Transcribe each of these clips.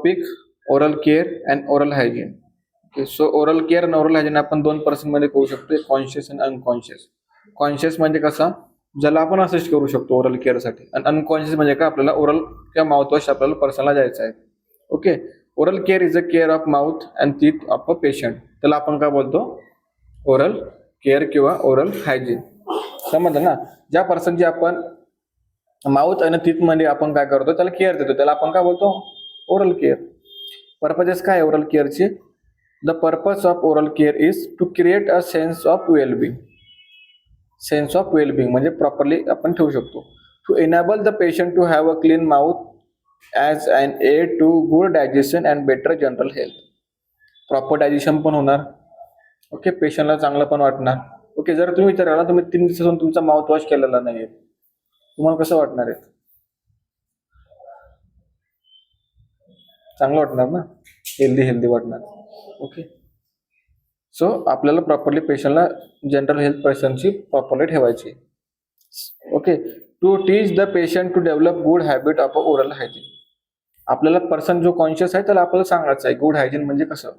Topic oral care and oral hygiene. Okay, so oral care आणि oral hygiene आपण दोन पर्सनमध्ये करू शकतो, कॉन्शियस आणि अनकॉन्शियस. कॉन्शियस म्हणजे कसा, ज्याला आपण असिस्ट करू शकतो ओरल केअरसाठी, आणि अनकॉन्शियस म्हणजे काय, आपल्याला ओरल किंवा माउथवॉश आपल्याला पर्सनला द्यायचा आहे. Okay, oral care is a care of mouth and teeth of a patient. त्याला आपण काय बोलतो, ओरल केअर किंवा ओरल हायजीन. समजलं ना. ज्या पर्सनची आपण माउथ आणि टीथ मध्ये आपण काय करतो, त्याला केअर देतो, त्याला आपण काय बोलतो, ओरल केअर. पर्पजेस काय ओरल केअरचे? The purpose of oral care is to create a sense of wellbeing. Sense of wellbeing म्हणजे प्रॉपरली आपण ठेवू शकतो. To enable the patient to have a clean mouth as an aid to good digestion and better general health. Proper digestion पण होणार. Okay, पेशंटला चांगलं पण वाटणार. ओके, जर तुम्ही विचाराल तुम्ही 3 दिवसापासून तुमचा माउथ वॉश केलेला नाहीये, तुम्हाला कसं वाटणार आहे? चांगलं वाटणार ना, हेल्दी वाटणार. ओके, सो आपल्याला प्रॉपरली पेशंटला जनरल हेल्थ पर्सनची प्रॉपरली ठेवायची. Okay, to teach the patient to develop good habit of oral hygiene. आपल्याला पर्सन जो कॉन्शियस आहे त्याला आपल्याला सांगायचं आहे गुड हायजीन म्हणजे कसं,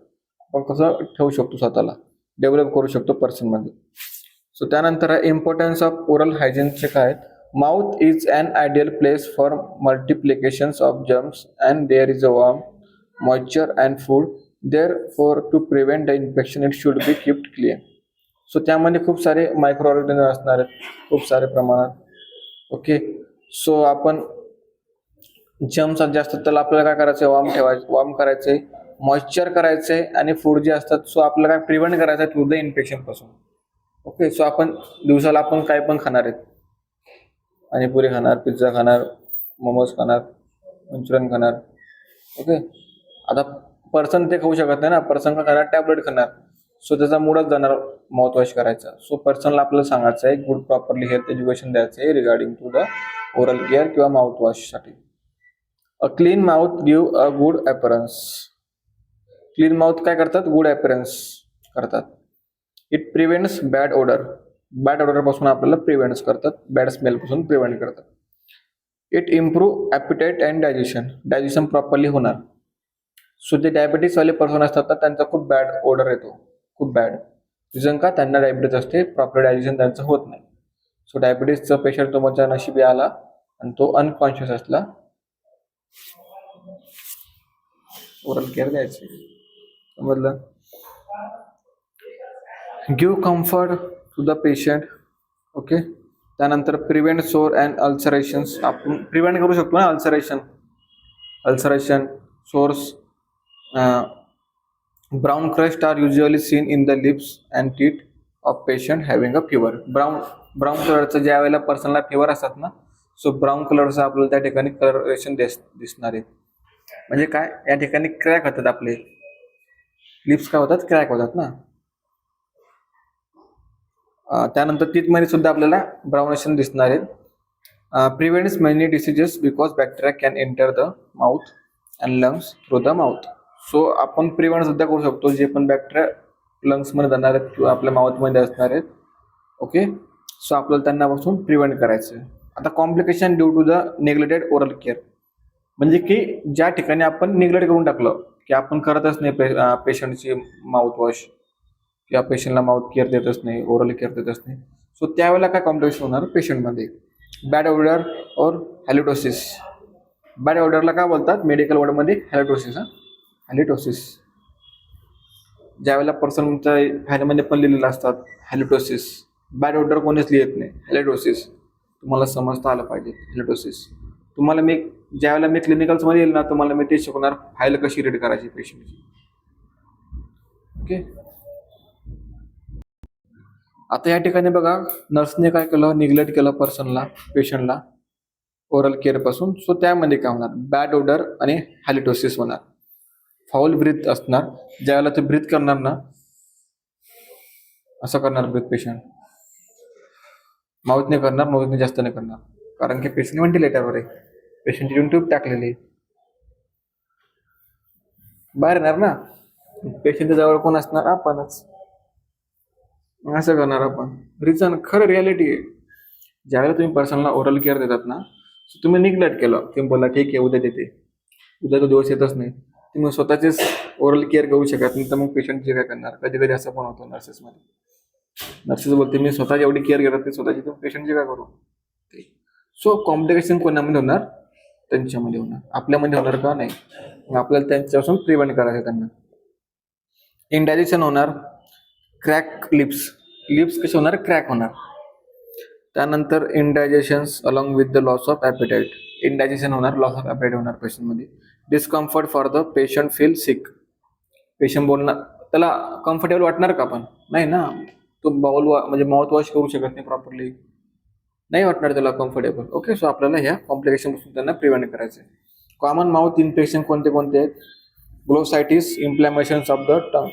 आपण कसं ठेवू शकतो, स्वतःला डेव्हलप करू शकतो पर्सनमध्ये. सो त्यानंतर इम्पॉर्टन्स ऑफ ओरल हायजीनचे काय, mouth is an ideal place for multiplications of germs and there is a warm moisture and food, therefore to prevent the infection it should be keeped clean. So त्यामध्ये खूप सारे micro organism असणार आहेत, खूप सारे प्रमाणात. ओके, सो आपण germs जास्त त्याला आपल्याला काय करायचं, वॉर्म करायचंय, मॉइश्चर करायचंय, आणि फूड जे असतात सो आपल्याला काय प्रिव्हेंट करायचं आहे टू द इन्फेक्शन पासून. ओके, सो आपण दिवसाला आपण काय पण खाणार आहेत, पाणीपुरी खाणार, पिझ्झा खाणार, मोमोज खाणार, मंचुरियन खाणार. ओके, आता पर्सन ते खाऊ शकत नाही ना, पर्सन का खाणार, टॅबलेट खाणार. सो त्याचा मूडच जाणार माउथ वॉश करायचा. सो पर्सनला आपल्याला सांगायचं आहे गुड प्रॉपरली हेल्थ एज्युकेशन द्यायचं आहे regarding to the oral care किंवा माउथ वॉशसाठी. A clean mouth give a good appearance. Clean mouth काय करतात, गुड अपीअरन्स करतात. It prevents bad odour. Bad odour पासून आपल्याला प्रिव्हेंट्स करतात, बॅड स्मेल पासून प्रिव्हेंट करतात. It improve appetite and digestion. Digestion properly होणार. सो जे डायबिटीस वाले पर्सन असतात ना त्यांचा खूप बॅड ऑर्डर येतो, खूप बॅड. रिझन का, त्यांना डायबिटीस असते, प्रॉपर डायजेशन त्यांचं होत नाही. सो डायबिटीसचा पेशंट तुमच्या नशिबी आला आणि तो अनकॉन्शियस असला, ओरल केअर द्यायची. समजलं. Give comfort to the patient. Okay, त्यानंतर प्रिव्हेंट सोर अँड अल्सरेशन्स. आपण प्रिव्हेंट करू शकतो ना ulceration, sores. Brown crust are usually seen in the lips and teeth of patient having a fever. Brown कलरचं ज्या वेळेला पर्सनला फिवर असतात ना, सो ब्राऊन कलरचं आपल्याला त्या ठिकाणी कलरेशन दिसणार आहे. म्हणजे काय, या ठिकाणी क्रॅक होतात, आपले लिप्स काय होतात, क्रॅक होतात ना. त्यानंतर टीथ मध्ये सुद्धा आपल्याला ब्राउनेशन दिसणार आहे. Prevents many diseases because bacteria can enter the mouth and lungs through the mouth. So आपण प्रिव्हेंट सुद्धा करू शकतो, जे पण बॅक्टेरिया लंग्समध्ये जाणार आहेत किंवा आपल्या माउथमध्ये असणार आहेत. ओके, सो आपल्याला त्यांनापासून प्रिव्हेंट करायचं आहे. आता complication due to the neglected oral care, म्हणजे की ज्या ठिकाणी आपण निग्लेक्ट करून टाकलं, की आपण करतच नाही पेशंटची माउथ वॉश किंवा पेशंटला माउथ केअर देतच नाही, ओरल केअर देतच नाही. सो त्यावेळेला काय कॉम्प्लिकेशन होणार पेशंटमध्ये, बॅड ओडर और हॅलिटोसिस. बॅड ओडरला काय बोलतात मेडिकल वर्डमध्ये, हॅलिटोसिस. हॅलिटोसिस ज्यावेळेला पर्सनच्या फायद्यामध्ये पण लिहिलेलं असतात हॅलिटोसिस. बॅड ओडर कोणीच लिहित नाही, हॅलिटोसिस. तुम्हाला समजता आलं पाहिजे हॅलिटोसिस. तुम्हाला मी ज्यावेळेला मी क्लिनिकल्समध्ये येईल ना, तुम्हाला मी ते शिकवणार फाईल कशी रीड करायची पेशंटची. ओके, आता या ठिकाणी बघा, नर्सने काय केलं, निग्लेक्ट केलं पर्सनला, पेशंटला ओरल केअर पासून. सो त्यामध्ये काय होणार, बॅड ओडर आणि हॅलिटोसिस होणार. फाऊल ब्रीथ असणार, ज्यावेळेला ते ब्रीथ करणार ना, असं करणार ब्रीथ पेशंट, माउथने करणार, माउथने जास्त नाही करणार, कारण की पेशंट व्हेंटिलेटरवर आहे, पेशंटची ट्यूब टाकलेली बाहेर येणार ना, पेशंटच्या जवळ कोण असणार, आपणच. असं करणार आपण. रिझन खरं रियालिटी आहे. ज्यावेळेला तुम्ही पर्सनला ओरल केअर देतात ना, तुम्ही निग्लेक्ट केलं, तुम्ही बोला ठीक आहे उद्या देते, उद्या तो दिवस येतच नाही, तुम्ही स्वतःचीच ओरल केअर करू शकत नाही तर मग पेशंटची काय करणार. कधी कधी असं पण होतं नर्सेसमध्ये. नर्सेस बोलते मी स्वतःची एवढी केअर करत नाही स्वतःची, तर पेशंटची काय करू. सो कॉम्प्लिकेशन कोणामध्ये होणार, त्यांच्यामध्ये होणार. आपल्यामध्ये होणार का नाही. आपल्याला त्यांच्यापासून प्रिव्हेंट करायचं. त्यांना इंडायजेशन होणार, क्रॅक लिप्स कसे होणार, क्रॅक होणार. त्यानंतर indigestions along with the loss of appetite. Indigestion होणार, लॉस ऑफ ॲपेटाईट होणार पेशंटमध्ये. Discomfort for the patient feel sick. Patient बोलणार, त्याला कम्फर्टेबल वाटणार का पण नाही ना. तो म्हणजे माउथ वॉश करू शकत नाही प्रॉपरली, नाही वाटणार त्याला कम्फर्टेबल. ओके, सो आपल्याला ह्या कॉम्प्लिकेशन पासून त्यांना प्रिव्हेंट करायचं आहे. कॉमन माउथ इन्फेक्शन कोणते कोणते आहेत. Glossitis, inflammations of the tongue.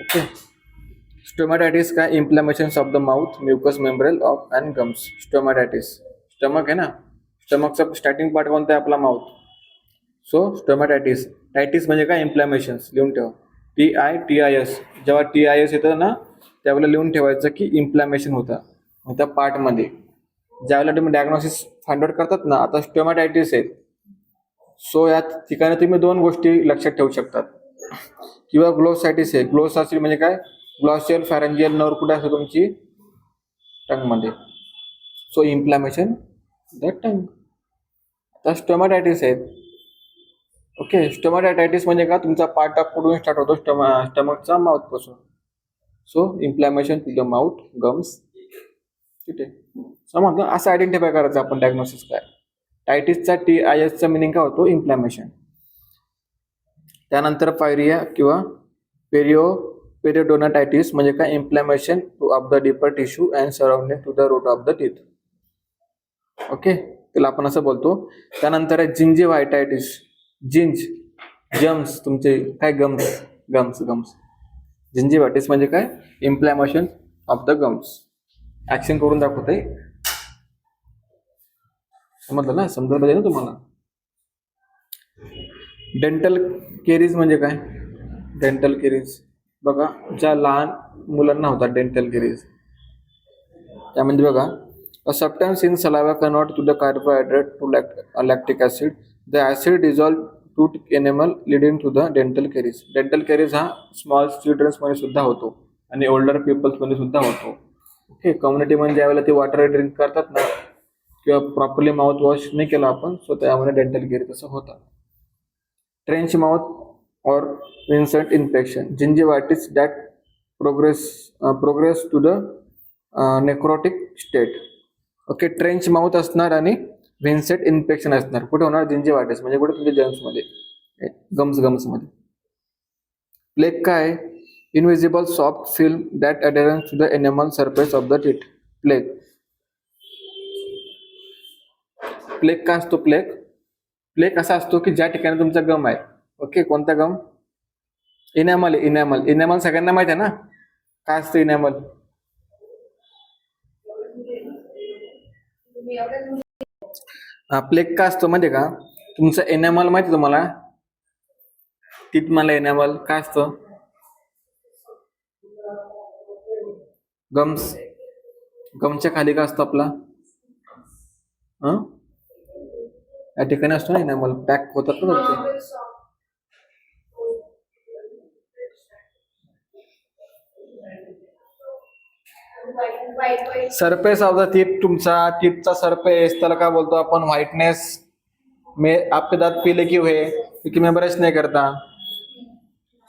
Okay. Stomatitis काय, inflammations of the mouth, mucous membrane of and gums. Stomatitis, stomach आहे ना, स्टमकचा स्टार्टिंग पार्ट कोणता आहे आपला, माउथ. सो स्टोमॅटायटिस. टायटिस म्हणजे काय, इन्फ्लॅमेशन्स. लिहून ठेवा, TITIS. जेव्हा TIS येतं ना त्यावेळेला लिहून ठेवायचं की इन्फ्लॅमेशन होतं त्या पार्टमध्ये. ज्यावेळेला तुम्ही डायग्नोसिस फाइंड आउट करतात ना, आता स्टोमॅटायटिस आहे, सो या ठिकाणी तुम्ही 2 गोष्टी लक्षात ठेवू शकतात. किंवा ग्लोसायटिस आहे. ग्लोसायटिस म्हणजे काय, ग्लॉसियल फॅरेंजियल नर्व कुठे असते तुमची, टंगमध्ये. So inflammation the tongue. आता स्टोमॅटायटिस आहे. ओके, स्टोमॅटायटिस म्हणजे का, तुमचा पार्ट ऑफ कुठून स्टार्ट होतो, स्टमकचा माउथ पासून. So inflammation to the mouth, gums. ठीक आहे, समजलं. असं आयडेंटिफाय करायचं आपण डायग्नोसिस काय. टायटिसचा TISचा मिनिंग काय होतो, इन्फ्लॅमेशन. त्यानंतर पायरिया किंवा पेरिओडोनाटायटिस म्हणजे काय, inflammation of the deeper tissue and surrounding to the root of the teeth. Okay, त्याला आपण असं बोलतो. त्यानंतर आहे जिंजिव्हायटायटिस. जम्स तुमचे काय, गम्स. जिंजिव्हायटिस म्हणजे काय, inflammation of the gums. Action करून दाखवते, समजलं ना, समजलं पाहिजे ना तुम्हाला. डेंटल केरीज म्हणजे काय, डेंटल केरीज बघा, ज्या लहान मुलांना होतात डेंटल केरीज, त्यामध्ये बघा, a substance in saliva convert to the carbohydrate to lactic acid. The acid dissolve to enamel leading to the dental caries. Dental caries हा स्मॉल चिल्ड्रन्स मध्ये सुद्धा होतो आणि ओल्डर पीपल्स मध्ये सुद्धा होतो. ओके, कम्युनिटीमध्ये ज्यावेळेला ते वॉटर ड्रिंक करतात ना किंवा प्रॉपरली माउथ वॉश नाही केला आपण, सो त्यामध्ये डेंटल केरीज असं होतं. Trench mouth or Vincent infection. Gingivitis that progress to the necrotic state. Okay, trench mouth असणार आणि व्हिन्सेंट इन्फेक्शन असणार. कुठे होणार, जिंजिव्हायटिस म्हणजे कुठे, तुमच्या जम्समध्ये, गम्समध्ये. प्लेग काय, invisible soft film that adherence to the enamel surface of the teeth. Plaque काय असतो, प्लेग असा असतो की ज्या ठिकाणी तुमचा गम आहे. ओके, कोणता गम, इनॅमल सगळ्यांना माहित आहे ना, काय असतं इनॅमल. प्लेग काय असतो माहिती का, तुमचं एनॅमल माहिती तुम्हाला, टीथ मला एनॅमल काय असतं, गमच्या खाली काय असतं आपला, या ठिकाणी असतो ना एनॅमल, पॅक होतात ना तुमचे. सरफेस ऑफ द टीथ, तुमचा टीथचा सरफेस, त्याला काय बोलतो आपण, व्हाइटनेस. आपके दांत पीले क्यों है, क्योंकि मैं ब्रश नहीं करता.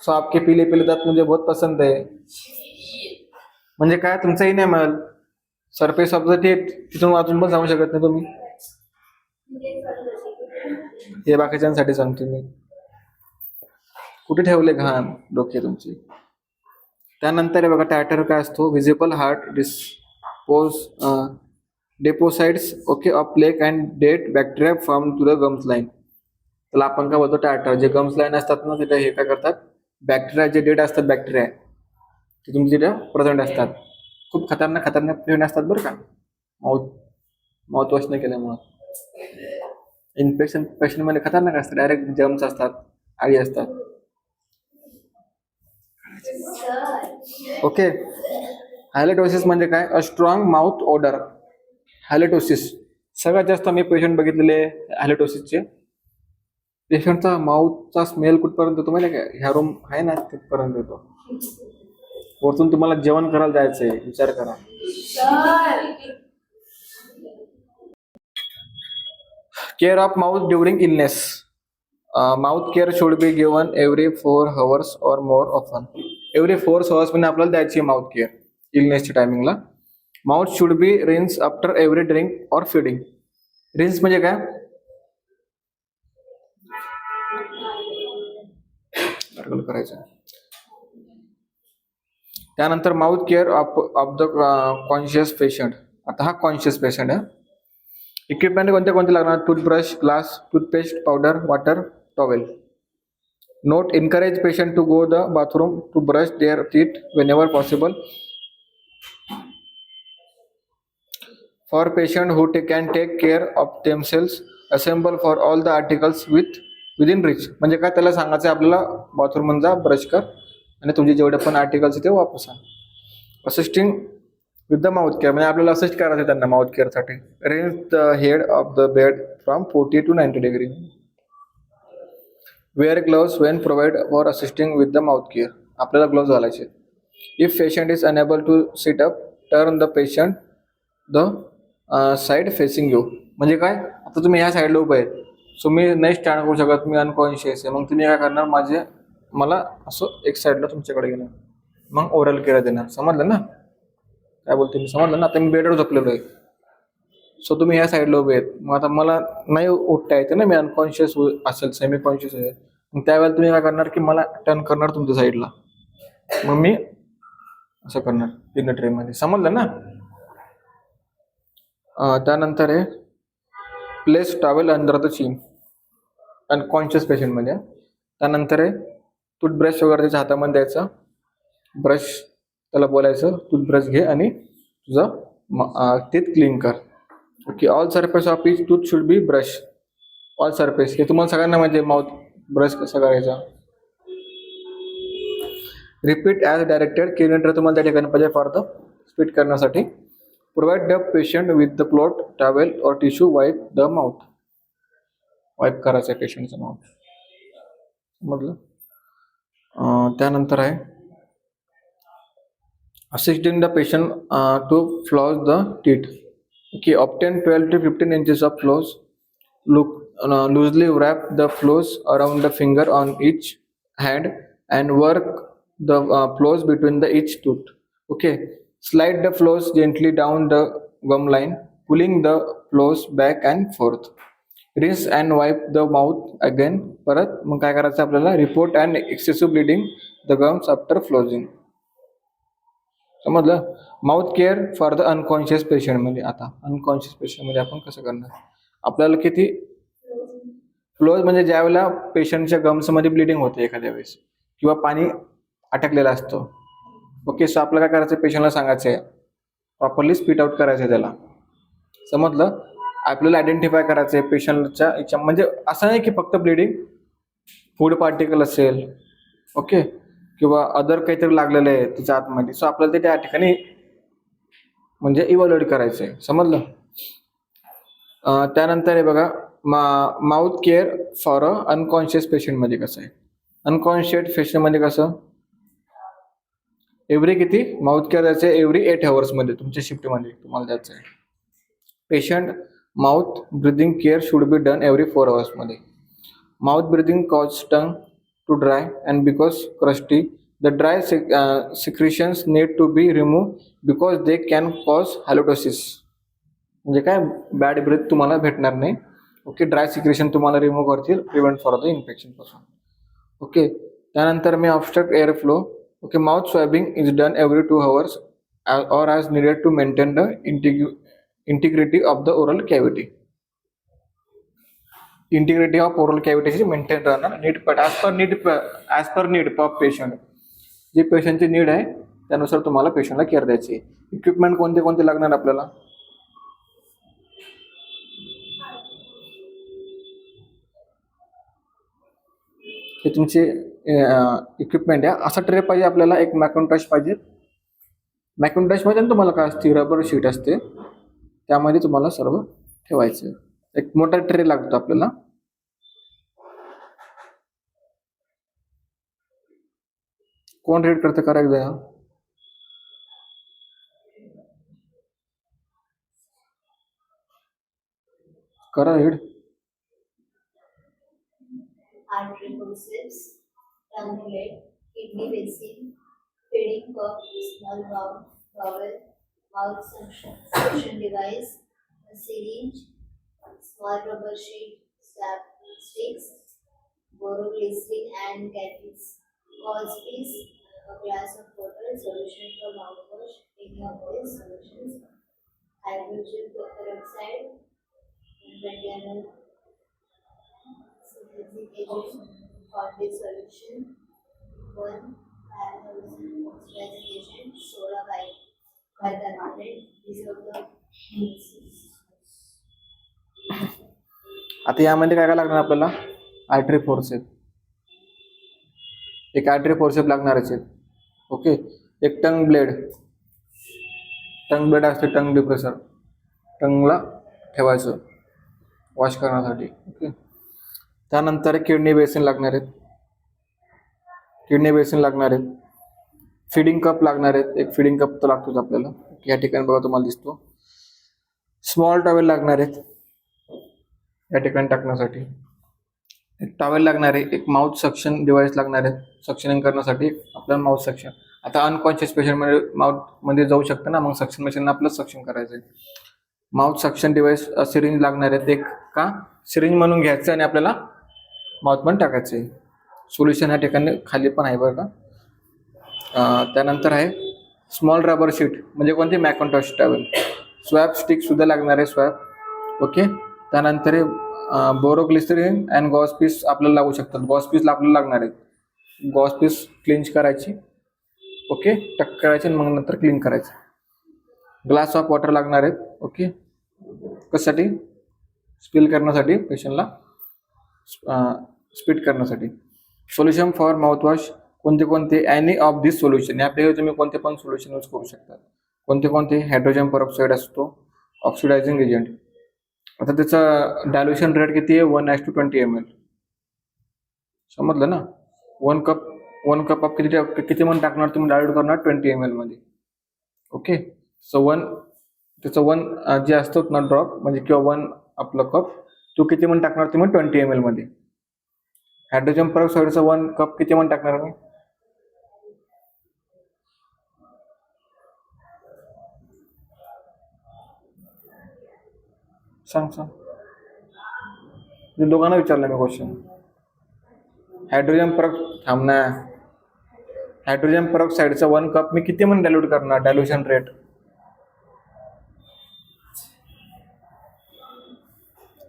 सो आपके पीले दांत मुझे बहुत पसंद है. म्हणजे काय, तुमचं enamel, surface of the teeth. तिथून वाचून पण सांगू शकत नाही तुम्ही, हे बाकीच्यांसाठी सांगतो मी. कुठे ठेवले घाण डोके तुमची. त्यानंतर बघा, टॅटर काय असतो, visible hard deposits. Okay, of plaque and dead bacteria from to the gums line. त्याला आपण काय बोलतो, टॅटर. जे गम्स लाईन असतात ना, तिथे हे काय करतात, बॅक्टेरिया जे डेड असतात, बॅक्टेरिया ते तुमच्या तिथे प्रेझेंट असतात. खूप खतरनाक प्लेन असतात बरं का, माउथ वॉश नाही केल्यामुळं. इन्फेक्शन पेशंटमध्ये खतरनाक असतात, डायरेक्ट जर्म्स असतात, आळी असतात. ओके, हायलेटोसिस म्हणजे काय, अ स्ट्रॉंग माउथ ओडर. हायलेटोसिस सगळ्यात जास्त मी पेशंट बघितलेले हायलेटोसिसचे. पेशंटचा माउथचा स्मेल कुठपर्यंत येतो माहिती आहे का? ह्या रूम आहे ना तिथपर्यंत येतो. वरतून तुम्हाला जेवण करायला जायचंय, विचार करा. Care of mouth during illness. Mouth care should be given every 4 hours और मोर ऑफन. एव्हरी 4 hours म्हणजे आपल्याला द्यायची माउथ केअर इलनेसच्या टायमिंगला. Mouth should be rinse after every drink और फीडिंग. रिन्स म्हणजे काय? gargle करायचं. त्यानंतर mouth care of the conscious patient. आता हा कॉन्शियस पेशंट आहे. इक्विपमेंट कोणते कोणते लागणार? Toothbrush, glass, toothpaste, powder, water, towel. Note, encourage patient to go the bathroom to brush their teeth whenever possible. For patient who can take care of themselves, assemble for all the articles within reach. म्हणजे काय त्याला सांगायचं आपल्याला, bathroom जा, brush कर आणि तुझे जेवढे पण आर्टिकल्स ते वापस आण. Assisting with the mouth care म्हणजे आपल्याला असिस्ट करायचं त्यांना माउथ केअरसाठी. Range the head of the bed from 40 to 90 degree. Wear gloves when provide for assisting with the mouth care. आपल्याला ग्लोव्स घालायचे. If patient is unable to sit up, turn the patient the side facing you. म्हणजे काय? आता तुम्ही ह्या साईडला उभे आहेत, सो मी नाही स्टँड करू शकत, मी अनकॉन्शियस आहे. मग तुम्ही काय करणार? मला असं एक साईडला तुमच्याकडे घेणार, मग ओरल केअर देणार. समजलं ना काय बोलते मी? समजलं ना? आता मी बेडवर झोपलेलो आहे, सो तुम्ही ह्या साईडला उभे आहेत. मग आता मला नाही उठता येते ना, मी अनकॉन्शियस असेल, सेमी कॉन्शियस आहे. मग त्यावेळेला तुम्ही काय करणार की मला टर्न करणार तुमच्या साईडला, मग मी असं करणार तीन ट्रेमध्ये. समजलं ना? त्यानंतर आहे प्लेस टॉवेल अंडर द चीन, अनकॉन्शियस पेशंटमध्ये. त्यानंतर आहे टूथब्रश वगैरे त्याच्या हातामध्ये द्यायचा, ब्रश त्याला बोलायचं टूथब्रश घे आणि तुझं टीथ क्लीन कर. Okay. All surface of each tooth should be brush. All surface हे तुम्हाला सगळ्यांना माहिती आहे, माउथ ब्रश कसा करायचा. Repeat as directed. क्लिनर तुम्हाला त्या ठिकाणी पाहिजे फॉर द स्पीड करण्यासाठी. Provide the patient with the cloth, towel और tissue, wipe the mouth. Wipe करायचं आहे पेशंटचं माउथ. समजलं? त्यानंतर आहे assisting the patient to floss the teeth. Okay. Obtain 12 to 15 inches of floss. Loosely wrap the floss around the finger on each hand and work the floss between the each tooth. Okay. Slide the floss gently down the gum line, pulling the floss back and forth. Rinse and wipe the mouth again. परत मग काय करायचं आपल्याला? Report and excessive bleeding the gums after flossing. समजलं? Mouth care for the unconscious पेशंटमध्ये. आता unconscious पेशंटमध्ये आपण कसं करणार? आपल्याला किती फ्लोज म्हणजे ज्या वेळेला पेशंटच्या गम्समध्ये ब्लिडिंग होते एखाद्या वेळेस, किंवा पाणी अटकलेलं असतं. ओके. सो आपल्याला काय करायचं? पेशंटला सांगायचं आहे, प्रॉपरली स्पीट आउट करायचं आहे त्याला. समजलं? आपल्याला आयडेंटिफाय करायचं आहे पेशंटच्या याच्या, म्हणजे असं नाही की फक्त ब्लिडिंग, फूड पार्टिकल असेल, ओके, किंवा अदर काहीतरी लागलेलं आहे तिच्या आतमध्ये. सो आपल्याला ते त्या ठिकाणी म्हणजे इव्हॅल्युएट करायचं आहे. समजलं? त्यानंतर हे बघा, mouth care for a unconscious पेशंटमध्ये कसं आहे? अनकॉन्शियस पेशंटमध्ये कसं एव्हरी किती माउथ केअर द्यायचं आहे? एव्हरी 8 hours मध्ये तुमच्या शिफ्टमध्ये तुम्हाला द्यायचं आहे. Patient mouth breathing care should be done every 4 hours मध्ये. Mouth breathing cause tongue to dry and because crusty. The dry secretions need to be remove because they can cause halitosis. म्हणजे काय? Bad breath तुम्हाला भेटणार नाही. Okay. Dry secretion तुम्हाला remove करतील, prevent for the infection पासून. Okay. त्यानंतर मी obstruct air flow. Okay. Mouth swabbing is done every 2 hours or as needed to maintain the integrity of the oral cavity. Integrity of oral cavity maintain राहणार. Need पण as per need of patient. जी पेशंटची need आहे त्यानुसार तुम्हाला पेशंटला care द्यायची. Equipment कोणते कोणते लागणार आपल्याला? हे तुमचे इक्विपमेंट आहे. असा ट्रे पाहिजे आपल्याला. एक मॅकॅन्टॉश पाहिजे. मॅकॅन्टॉशमध्ये तुम्हाला काय असते? रबर शीट असते, त्यामध्ये तुम्हाला सर्व ठेवायचं. एक मोठा ट्रे लागतो आपल्याला. कोण रीड करते करा एकदा या. करा read. Artery forceps, tongue blade, kidney basin, feeding cup, small bowel, mouth suction device, a syringe, small rubber sheet, sticks, boroglycerin and capiz, gauze piece, a glass of water, solution for mouthwash, any of these solutions, hydrogen peroxide, 20 ml synthetic agent, Condit solution, 1 oxidizing agent, soda bicarbonate. These are the mixes. आता यामध्ये काय काय लागणार आपल्याला? Artery forceps, एक artery forceps लागणारच आहेत. Okay, एक टंग ब्लेड असते, टंग डिप्रेसर, टंगला ठेवायचं वॉश करण्यासाठी. ओके, त्यानंतर किडनी बेसिन लागणार आहेत, फिडिंग कप लागणार आहेत, एक फिडिंग कप तर लागतोच आपल्याला. या ठिकाणी बघा तुम्हाला दिसतो. स्मॉल टॉवेल लागणार आहेत या ठिकाणी टाकण्यासाठी, एक टॉवेल लागणार आहे, एक माउथ सक्शन डिव्हाइस लागणार आहे सक्शनिंग करण्यासाठी आपल्याला माउथ सक्शन. आता अनकॉन्शियस पेशंटमध्ये माउथ मध्ये जाऊ शकतं ना, मग सक्शन मशीन आपलं सक्शन करायचं आहे. माउथ सक्शन डिव्हाइस, सिरिंज लागणार आहेत, एक का सिरिंज म्हणून घ्यायचं आणि आपल्याला माउथ मध्ये टाकायचं आहे. सोल्युशन या ठिकाणी खाली पण आहे बरं का. त्यानंतर आहे स्मॉल रबर शीट, म्हणजे कोणती मॅकॉन्टॉश टॉवेल, स्वॅप स्टिक सुद्धा लागणार आहे, स्वॅप. ओके, त्यानंतर बोरोग्लिसरीन अँड गॉस पीस आपल्याला लागू शकतात. गॉस पीसला आपल्याला लागणार आहे, गॉस पीस क्लीन्च करायची. ओके, टक करायची आणि मग नंतर क्लीन करायचं. ग्लास ऑफ वॉटर लागणार आहेत. ओके, कशासाठी? स्पिल करण्यासाठी, पेशंटला स्पीट करण्यासाठी. सोल्युशन फॉर माउथवॉश, कोणते एनी ऑफ दिस सोल्युशन, यापैकी तुम्ही कोणते पण सोल्युशन यूज करू शकता. कोणते? हायड्रोजन पेरॉक्साईड असतो, ऑक्सिडायझिंग एजंट. आता त्याचा डायल्युशन रेट किती आहे? 1:20 ml. समजलं ना? वन कप ऑफ किती मन टाकणार तुम्ही? डायल्यूट करणार 20 ml मध्ये. ओके, सो त्याचं वन जे असतो ना ड्रॉप, म्हणजे किंवा वन आपलं कप, तो किती मन टाकणार तुम्ही? 20 ml मध्ये. हायड्रोजन पेरॉक्साईडचा 1 कप किती मन टाकणार मी? सांग. दोघांना विचारलं मी क्वेश्चन. हायड्रोजन पेरॉक्साईडचा 1 कप मी किती मन डायल्यूट करणार? डायल्युशन रेट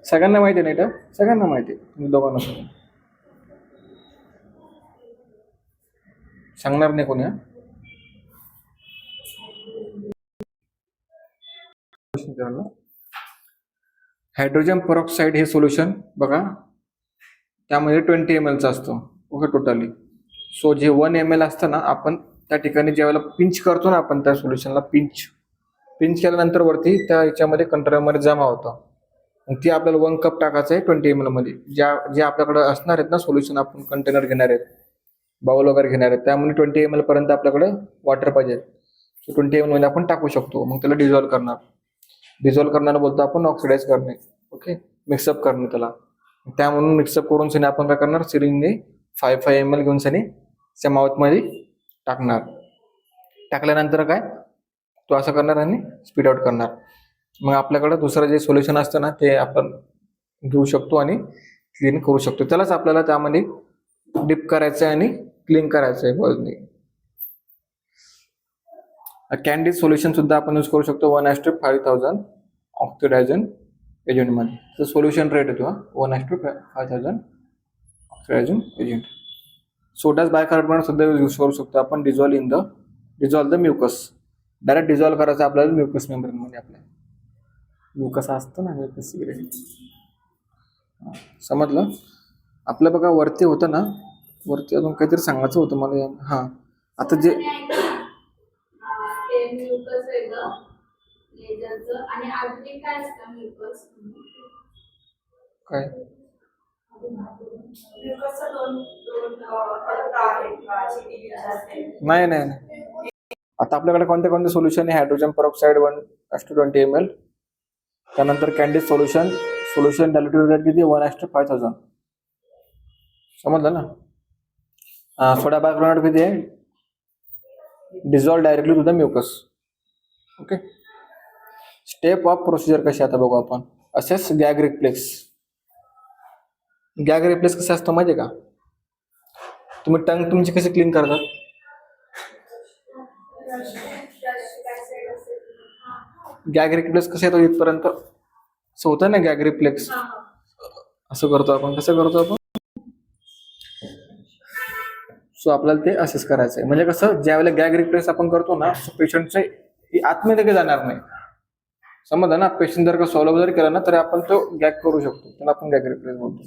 सगळ्यांना माहिती नाही का? सगळ्यांना माहिती, तुम्ही दोघांना सांगणार नाही कोणी. हायड्रोजन पेरॉक्साईड हे सोल्युशन बघा, त्यामध्ये 20 ml असतो. Okay, totally. सो जे 1 ml असतं ना, आपण त्या ठिकाणी ज्यावेळेला पिंच करतो ना, आपण त्या सोल्युशनला पिंच केल्यानंतर वरती त्या याच्यामध्ये कंटेनरमध्ये जमा होतं. मग ती आपल्याला 1 कप टाकायचं आहे 20 ml मध्ये. जे आपल्याकडे असणार आहेत ना सोल्युशन, आपण कंटेनर घेणार आहेत, बाउल वगैरे घेणार आहेत, त्यामुळे 20 ml पर्यंत आपल्याकडे वॉटर पाहिजे. सो 20 ml मध्ये आपण टाकू शकतो. मग त्याला डिझॉल्व्ह करणार बोलतो आपण ऑक्सिडाइज करणे. ओके, मिक्सअप करणे त्याला. त्या म्हणून मिक्सअप करून सनी आपण काय करणार? सिरिंजने 5 ml घेऊन सनी त्या माउथमध्ये टाकणार. टाकल्यानंतर काय तो असं करणार आणि स्पीड आउट करणार. मग आपल्याकडे दुसरं जे सोल्युशन असतं ना, ते आपण घेऊ शकतो आणि क्लीन करू शकतो. त्यालाच आपल्याला त्यामध्ये डिप करायचं आहे आणि क्लीन करायचं आहे बॉलने. कॅन्डिड सोल्युशन सुद्धा आपण यूज करू शकतो 1:5000 ऑक्सिडायझन एजंट मध्ये. तर सोल्युशन रेट येतो 1:5000 ऑक्सिडायझन एजंट. सोडाच बायकार्बोनेट सुद्धा यूज करू शकतो आपण. Dissolve the mucus, direct dissolve करायचं आपल्याला म्युकस मेम्ब्रेन मध्ये. आपल्या म्युकस असतं ना, म्युकस समजलं आपलं. बघा वरती होतं ना, वरती अजून काहीतरी सांगायचं होतं मला. हा, आता जे काय नाही नाही नाही. आता आपल्याकडे कोणते कोणते सोल्युशन आहे? हायड्रोजन परऑक्साईड 1:20 ml, त्यानंतर कॅन्डिड सोल्युशन डायल्युटेड रेट किती 1:5000. समजलं ना? सोडा बायकार्बोनेट किती आहे? Dissolve directly to the mucus. Okay. Step of procedure कशी आता बघू आपण. असेच गॅग रिफ्लेक्स. गॅग रिफ्लेक्स कसं असतं माहिती आहे का? तुम्ही टंग तुमची कशी क्लीन करतात? गॅग रिफ्लेक्स कसं येतो इथपर्यंत? असं होतं ना गॅग रिफ्लेक्स. असं करतो आपण. कसं करतो आपण? सो आपल्याला ते असेच करायचं आहे. म्हणजे कसं, ज्या वेळेला गॅग रिफ्लेक्स आपण करतो ना, पेशंटचे आतमध्ये काही जाणार नाही. समजलं ना? पेशंट जर का सॉल्व्ह जर केला ना, तर आपण तो गॅग करू शकतो. त्याला आपण गॅग रिफ्लेक्स बोलतो.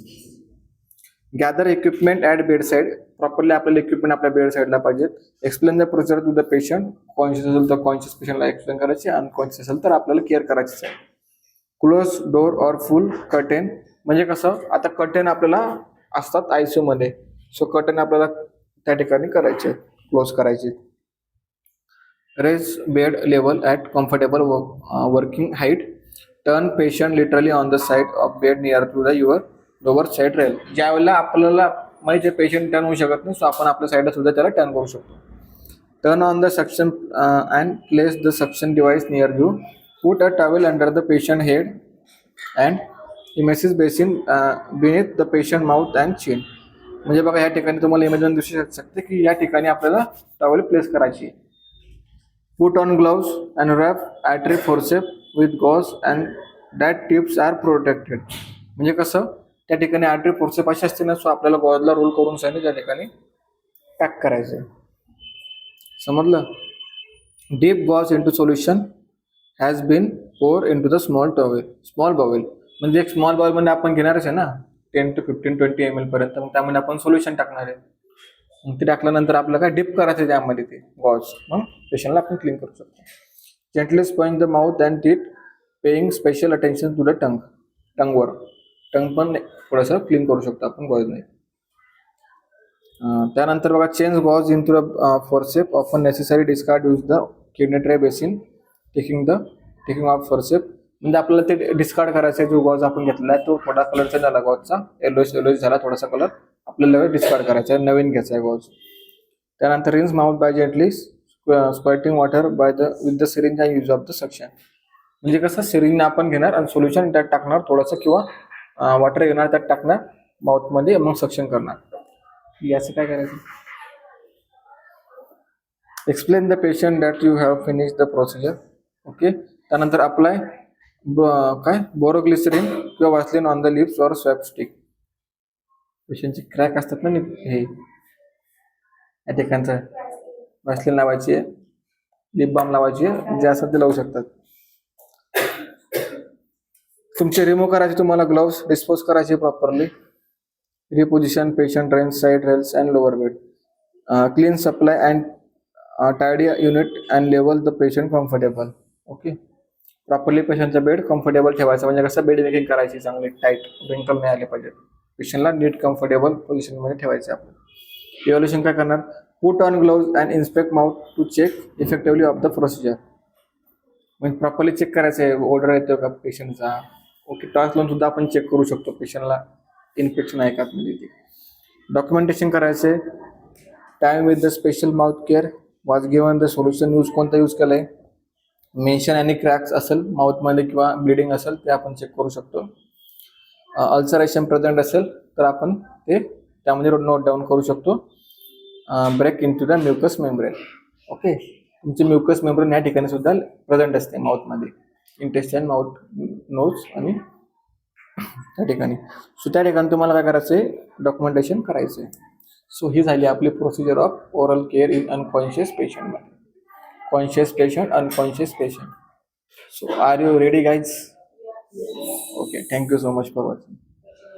Gather equipment at bed side. Properly आपल्याला इक्विपमेंट आपल्या बेड साईडला पाहिजेत. Explain the procedure to the patient. Conscious असेल तर कॉन्शियस पेशंटला एक्सप्लेन करायची, अनकॉन्शियस असेल तर आपल्याला केअर करायची आहे. Close door or full curtain. म्हणजे कसं, आता कर्टेन आपल्याला असतात आयसीयू मध्ये. सो कर्टेन आपल्याला त्या ठिकाणी करायचे, क्लोज करायचे. Raise bed level at comfortable working height. Turn patient literally on the side of bed near to the your lower side rail. ज्या वेळेला आपल्याला माहिती आहे पेशंट टर्न होऊ शकत नाही, सो आपण आपल्या साईडला सुद्धा त्याला टर्न करू शकतो. Turn on the suction and place the suction device near you. Put a towel under the patient head and emesis basin beneath the patient mouth and chin. म्हणजे बघा, या ठिकाणी तुम्हाला इमेजन दिसू शकते की या ठिकाणी आपल्याला टॉवेल प्लेस करायची. Put on gloves and wrap artery forceps with gauze and that tips are protected. म्हणजे कसं, त्या ठिकाणी आर्टरी फोर्सेप अशी असते ना, सो आपल्याला गॉजला रोल करून सांगितलं त्या ठिकाणी पॅक करायचं. समजलं? Dip gauze into solution has been pour into the small bowl. म्हणजे एक स्मॉल बाउल मध्ये आपण घेणारच आहे ना 10 to 15 20 ml पर्यंत. मग त्यामध्ये आपण सोल्युशन टाकणार आहे. मग ते टाकल्यानंतर आपल्याला काय डिप करायचं त्यामध्ये ते गॉज. मग पेशंटला आपण क्लीन करू शकतो. Gently sponge the mouth and teeth, paying special attention to the टंगवर. टंग पण थोडंसं क्लीन करू शकतो आपण गॉजने. त्यानंतर बघा, change gauze in to the forceps often necessary discard use the kidney tray basin taking off forceps. म्हणजे आपल्याला ते डिस्कार्ड करायचा आहे. जो गॉज आपण घेतला आहे तो थोडा कलरचा झाला, गॉजचा येलोइश झाला थोडासा कलर, आपल्याला डिस्कार्ड करायचा आहे, नवीन घ्यायचा आहे गॉज. त्यानंतर rinse mouth by gently squirting water with the syringe and use of the suction. म्हणजे कसं, सिरिंजने आपण घेणार आणि सोल्युशन त्यात टाकणार थोडंसं, किंवा वॉटर घेणार त्यात टाकणार माउथमध्ये, मग सक्शन करणार. याचं काय करायचं? Explain the patient that you have finish the procedure. Okay. त्यानंतर अप्लाय बोरोग्लिसरीन किंवा Vaseline on the lips or swab stick. पेशंटचे क्रॅक असतात ना, हे या ठिकाणचं वासलीन लावायची आहे, लिप बाम लावायची आहे, जे असतात ते लावू शकतात. तुमचे रिमूव्ह करायचे, तुम्हाला ग्लोव्स डिस्पोज करायचे properly. Reposition patient range side rails and lower bed. Clean supply and tidy unit and level the patient comfortable. Okay. Properly पेशंटचा बेड कम्फर्टेबल ठेवायचा. म्हणजे कसं, बेड मेकिंग करायची चांगली टाईट, रिंकल नाही आले पाहिजे. पेशंटला नीट कम्फर्टेबल पोझिशनमध्ये ठेवायचे आपण. इव्हॅल्युएशन काय करणार? Put on gloves and inspect mouth to check effectively of the procedure. म्हणजे प्रॉपरली चेक करायचं आहे, ऑर्डर येतो का पेशंटचा. ओके. टॉर्च लावून सुद्धा आपण चेक करू शकतो पेशंटला इन्फेक्शन आहे का म्हणजे ते. डॉक्युमेंटेशन करायचे. Time with the special mouth care was given the solution use कोणता यूज केलं आहे. मेन्शन आणि क्रॅक्स असेल माउथमध्ये किंवा ब्लिडिंग असेल ते आपण चेक करू शकतो. अल्सरेशन प्रेझेंट असेल तर आपण ते त्यामध्ये नोट डाऊन करू शकतो. Break in to the mucus membrane. Okay. तुमचे म्युकस मेम्ब्रेन या ठिकाणी सुद्धा प्रेझेंट असते माउथमध्ये, इंटेस्टाईन, माउथ, नोज आणि त्या ठिकाणी. सो त्या ठिकाणी तुम्हाला काय करायचं आहे? डॉक्युमेंटेशन करायचं आहे. सो ही झाली आपली procedure of oral care in unconscious पेशंटमध्ये. Conscious patient, unconscious patient. So are you ready guys? Okay, thank you so much for watching.